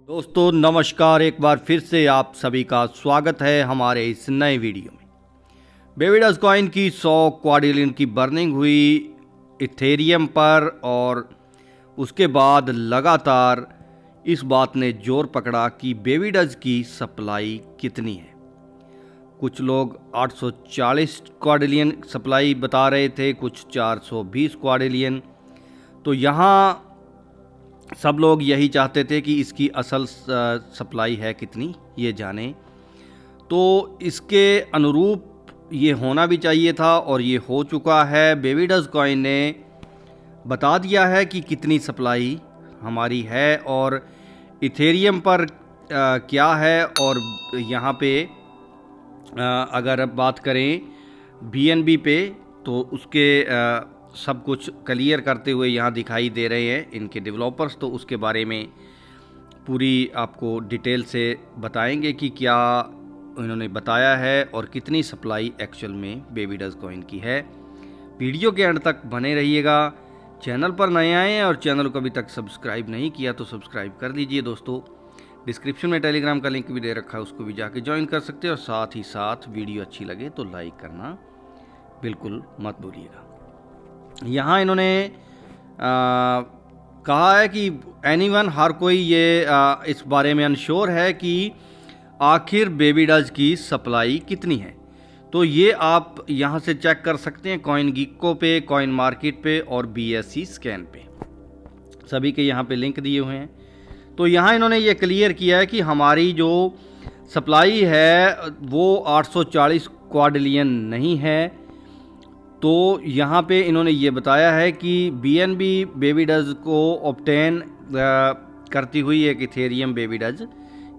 दोस्तों नमस्कार, एक बार फिर से आप सभी का स्वागत है हमारे इस नए वीडियो में। बेबीडॉज कॉइन की 100 क्वाड्रिलियन की बर्निंग हुई इथेरियम पर और उसके बाद लगातार इस बात ने जोर पकड़ा कि बेबीडॉज की सप्लाई कितनी है। कुछ लोग 840 क्वाड्रिलियन सप्लाई बता रहे थे, कुछ 420 क्वाड्रिलियन। तो यहाँ सब लोग यही चाहते थे कि इसकी असल सप्लाई है कितनी ये जाने। तो इसके अनुरूप ये होना भी चाहिए था और ये हो चुका है। बेबीडॉज कॉइन ने बता दिया है कि कितनी सप्लाई हमारी है और इथेरियम पर क्या है। और यहाँ पे अगर बात करें BNB पे तो उसके सब कुछ क्लियर करते हुए यहाँ दिखाई दे रहे हैं इनके डेवलपर्स। तो उसके बारे में पूरी आपको डिटेल से बताएंगे कि क्या इन्होंने बताया है और कितनी सप्लाई एक्चुअल में बेबीडॉज कॉइन की है। वीडियो के एंड तक बने रहिएगा। चैनल पर नए आए हैं और चैनल को अभी तक सब्सक्राइब नहीं किया तो सब्सक्राइब कर लीजिए। दोस्तों डिस्क्रिप्शन में टेलीग्राम का लिंक भी दे रखा है, उसको भी जाके ज्वाइन कर सकते हैं। और साथ ही साथ वीडियो अच्छी लगे तो लाइक करना बिल्कुल मत भूलिएगा। यहाँ इन्होंने कहा है कि एनीवन हर कोई ये इस बारे में अनश्योर है कि आखिर बेबीडॉज की सप्लाई कितनी है। तो ये आप यहाँ से चेक कर सकते हैं कॉइन गीको पे, कॉइन मार्केट पे और BSE स्कैन पे, सभी के यहाँ पे लिंक दिए हुए हैं। तो यहाँ इन्होंने ये क्लियर किया है कि हमारी जो सप्लाई है वो 840 क्वाड्रिलियन नहीं है। तो यहाँ पे इन्होंने ये बताया है कि BNB बेबीडॉज को ऑब्टेन करती हुई एक इथेरियम बेबीडॉज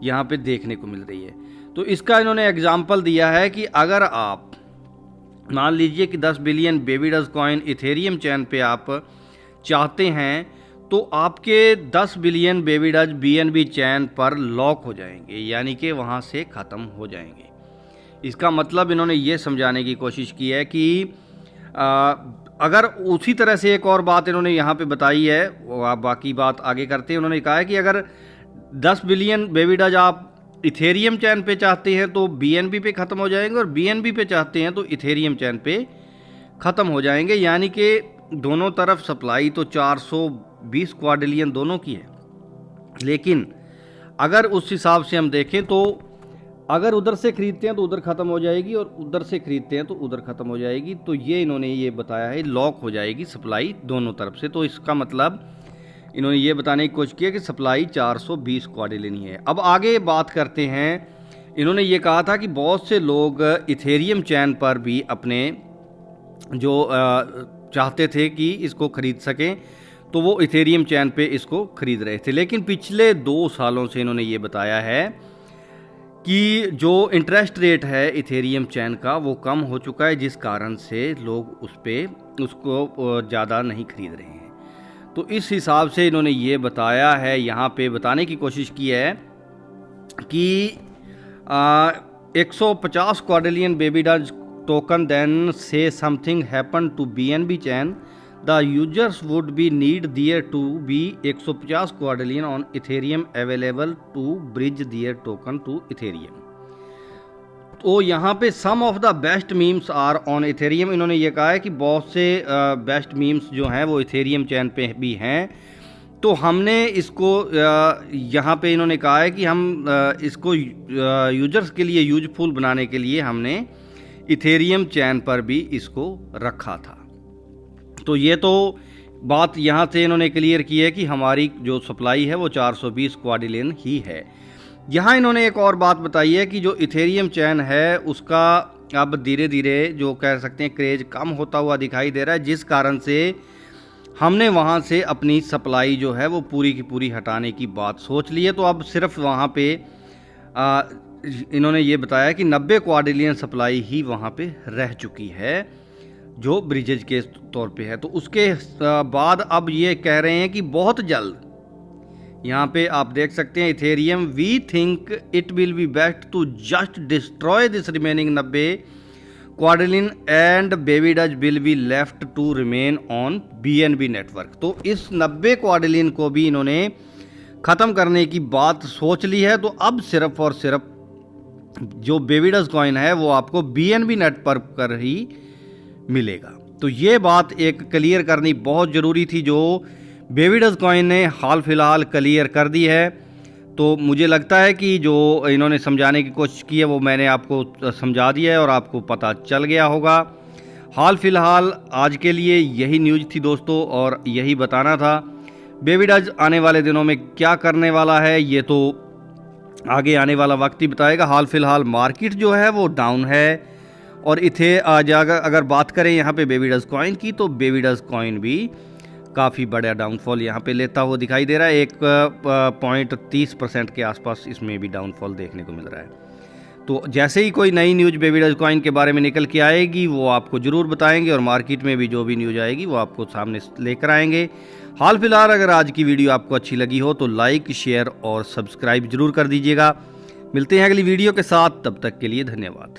यहाँ पे देखने को मिल रही है। तो इसका इन्होंने एग्जांपल दिया है कि अगर आप मान लीजिए कि 10 बिलियन बेबीडॉज कॉइन इथेरियम चैन पे आप चाहते हैं तो आपके 10 बिलियन बेबीडॉज BNB चैन पर लॉक हो जाएंगे, यानी कि वहाँ से ख़त्म हो जाएंगे। इसका मतलब इन्होंने ये समझाने की कोशिश की है कि अगर उसी तरह से एक और बात इन्होंने यहाँ पे बताई है, वो बाकी बात आगे करते हैं। उन्होंने कहा है कि अगर 10 बिलियन बेबीडॉज आप इथेरियम चैन पे चाहते हैं तो BNB पे ख़त्म हो जाएंगे और BNB पे चाहते हैं तो इथेरियम चैन पे ख़त्म हो जाएंगे, यानी कि दोनों तरफ सप्लाई तो 420 क्वाड्रिलियन दोनों की है। लेकिन अगर उस हिसाब से हम देखें तो अगर उधर से खरीदते हैं तो उधर ख़त्म हो जाएगी और उधर से खरीदते हैं तो उधर ख़त्म हो जाएगी। तो ये इन्होंने ये बताया है लॉक हो जाएगी सप्लाई दोनों तरफ से। तो इसका मतलब इन्होंने ये बताने की कोशिश की है कि सप्लाई 420 क्वाड्रिलियन है। अब आगे बात करते हैं। इन्होंने ये कहा था कि बहुत से लोग इथेरियम चैन पर भी अपने जो चाहते थे कि इसको ख़रीद सकें तो वो इथेरियम चैन पे इसको ख़रीद रहे थे। लेकिन पिछले 2 सालों से इन्होंने ये बताया है कि जो इंटरेस्ट रेट है इथेरियम चैन का वो कम हो चुका है, जिस कारण से लोग उसको ज़्यादा नहीं खरीद रहे हैं। तो इस हिसाब से इन्होंने ये बताया है, यहाँ पे बताने की कोशिश की है कि 150 क्वाड्रिलियन बेबीडॉज टोकन देन से something happen to BNB chain the users would be need there to be 150 quadrillion on Ethereum available to bridge their token to Ethereum. तो यहाँ पे some of the best memes are on Ethereum. इन्होंने ये कहा है कि बहुत से बेस्ट मीम्स जो हैं वो इथेरियम चैन पे भी हैं। तो हमने इसको यहाँ पे इन्होंने कहा है कि हम इसको यूजर्स के लिए यूजफुल बनाने के लिए हमने इथेरियम चैन पर भी इसको रखा था। तो ये तो बात यहाँ से इन्होंने क्लियर की है कि हमारी जो सप्लाई है वो 420 क्वाड्रिलियन ही है। यहाँ इन्होंने एक और बात बताई है कि जो इथेरियम चैन है उसका अब धीरे धीरे जो कह सकते हैं क्रेज कम होता हुआ दिखाई दे रहा है, जिस कारण से हमने वहाँ से अपनी सप्लाई जो है वो पूरी की पूरी हटाने की बात सोच ली है। तो अब सिर्फ वहाँ पे इन्होंने ये बताया कि 90 क्वाड्रिलियन सप्लाई ही वहाँ पे रह चुकी है जो ब्रिजेज के तौर पे है। तो उसके बाद अब ये कह रहे हैं कि बहुत जल्द, यहाँ पे आप देख सकते हैं Ethereum we think it will be best to just destroy this remaining 90 quadrillion and BabyDoge will be left to remain on BNB network. तो इस 90 क्वाड्रिलियन को भी इन्होंने ख़त्म करने की बात सोच ली है, तो अब सिर्फ और सिर्फ जो बेबीडस कॉइन है वो आपको BNB नेट पर कर ही मिलेगा। तो ये बात एक क्लियर करनी बहुत ज़रूरी थी, जो बेबीडस कॉइन ने हाल फिलहाल क्लियर कर दी है। तो मुझे लगता है कि जो इन्होंने समझाने की कोशिश की है वो मैंने आपको समझा दिया है और आपको पता चल गया होगा। हाल फिलहाल आज के लिए यही न्यूज़ थी दोस्तों, और यही बताना था। बेबीडस आने वाले दिनों में क्या करने वाला है ये तो आगे आने वाला वक्त ही बताएगा। हाल फिलहाल मार्केट जो है वो डाउन है, और इथे आज अगर बात करें यहाँ पे बेबीडस कॉइन की, तो बेबीडस कॉइन भी काफ़ी बड़ा डाउनफॉल यहाँ पे लेता हुआ दिखाई दे रहा है। 1.30% के आसपास इसमें भी डाउनफॉल देखने को मिल रहा है। तो जैसे ही कोई नई न्यूज़ बेबीडस कॉइन के बारे में निकल के आएगी वो आपको ज़रूर बताएंगे, और मार्केट में भी जो भी न्यूज़ आएगी वो आपको सामने लेकर आएंगे। हाल फिलहाल अगर आज की वीडियो आपको अच्छी लगी हो तो लाइक, शेयर और सब्सक्राइब जरूर कर दीजिएगा। मिलते हैं अगली वीडियो के साथ, तब तक के लिए धन्यवाद।